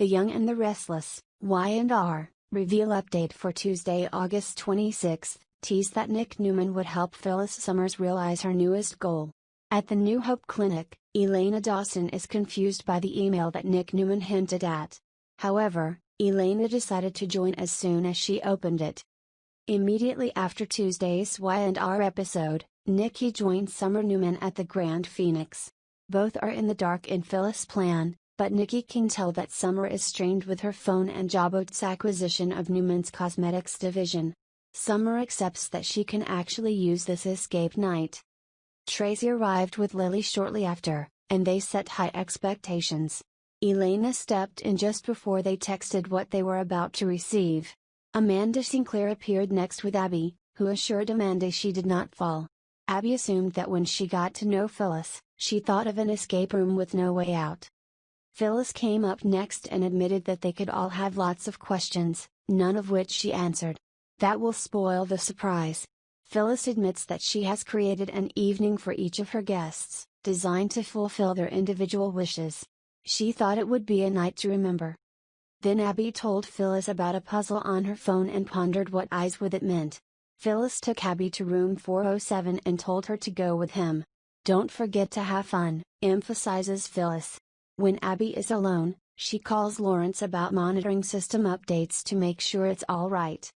The Young and the Restless, Y&R, reveal update for Tuesday, August 26, teased that Nick Newman would help Phyllis Summers realize her newest goal. At the New Hope Clinic, Elena Dawson is confused by the email that Nick Newman hinted at. However, Elena decided to join as soon as she opened it. Immediately after Tuesday's Y&R episode, Nikki joins Summer Newman at the Grand Phoenix. Both are in the dark in Phyllis' plan, but Nikki can tell that Summer is strained with her phone and Abbotts' acquisition of Newman's cosmetics division. Summer accepts that she can actually use this escape night. Tracy arrived with Lily shortly after, and they set high expectations. Elena stepped in just before they texted what they were about to receive. Amanda Sinclair appeared next with Abby, who assured Amanda she did not fall. Abby assumed that when she got to know Phyllis, she thought of an escape room with no way out. Phyllis came up next and admitted that they could all have lots of questions, none of which she answered. That will spoil the surprise. Phyllis admits that she has created an evening for each of her guests, designed to fulfill their individual wishes. She thought it would be a night to remember. Then Abby told Phyllis about a puzzle on her phone and pondered what eyes with it meant. Phyllis took Abby to room 407 and told her to go with him. Don't forget to have fun, emphasizes Phyllis. When Abby is alone, she calls Lawrence about monitoring system updates to make sure it's all right.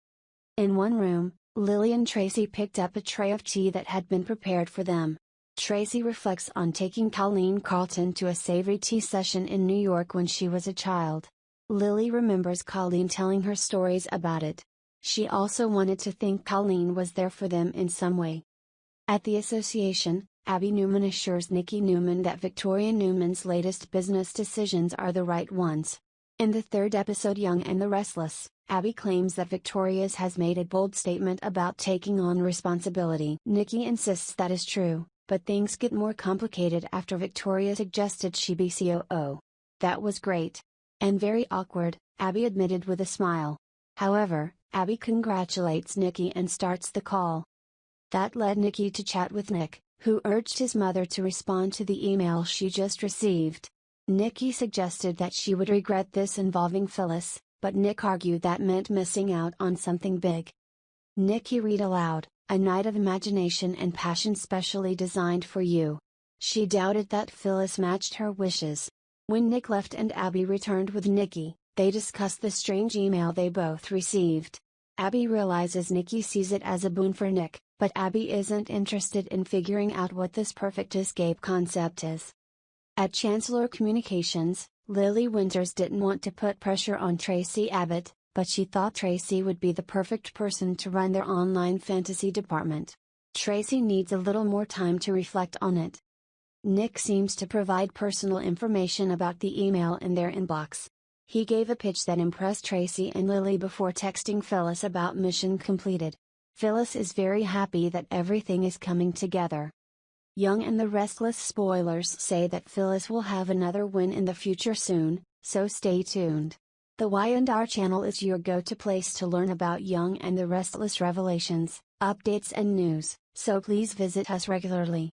In one room, Lily and Tracy picked up a tray of tea that had been prepared for them. Tracy reflects on taking Colleen Carlton to a savory tea session in New York when she was a child. Lily remembers Colleen telling her stories about it. She also wanted to think Colleen was there for them in some way. At the association, Abby Newman assures Nikki Newman that Victoria Newman's latest business decisions are the right ones. In the third episode Young and the Restless, Abby claims that Victoria's has made a bold statement about taking on responsibility. Nikki insists that is true, but things get more complicated after Victoria suggested she be COO. That was great. And very awkward, Abby admitted with a smile. However, Abby congratulates Nikki and starts the call. That led Nikki to chat with Nick, who urged his mother to respond to the email she just received. Nikki suggested that she would regret this involving Phyllis, but Nick argued that meant missing out on something big. Nikki read aloud, "A night of imagination and passion specially designed for you." She doubted that Phyllis matched her wishes. When Nick left and Abby returned with Nikki, they discussed the strange email they both received. Abby realizes Nikki sees it as a boon for Nick, but Abby isn't interested in figuring out what this perfect escape concept is. At Chancellor Communications, Lily Winters didn't want to put pressure on Tracy Abbott, but she thought Tracy would be the perfect person to run their online fantasy department. Tracy needs a little more time to reflect on it. Nick seems to provide personal information about the email in their inbox. He gave a pitch that impressed Tracy and Lily before texting Phyllis about mission completed. Phyllis is very happy that everything is coming together. Young and the Restless spoilers say that Phyllis will have another win in the future soon, so stay tuned. The Y&R channel is your go-to place to learn about Young and the Restless revelations, updates and news, so please visit us regularly.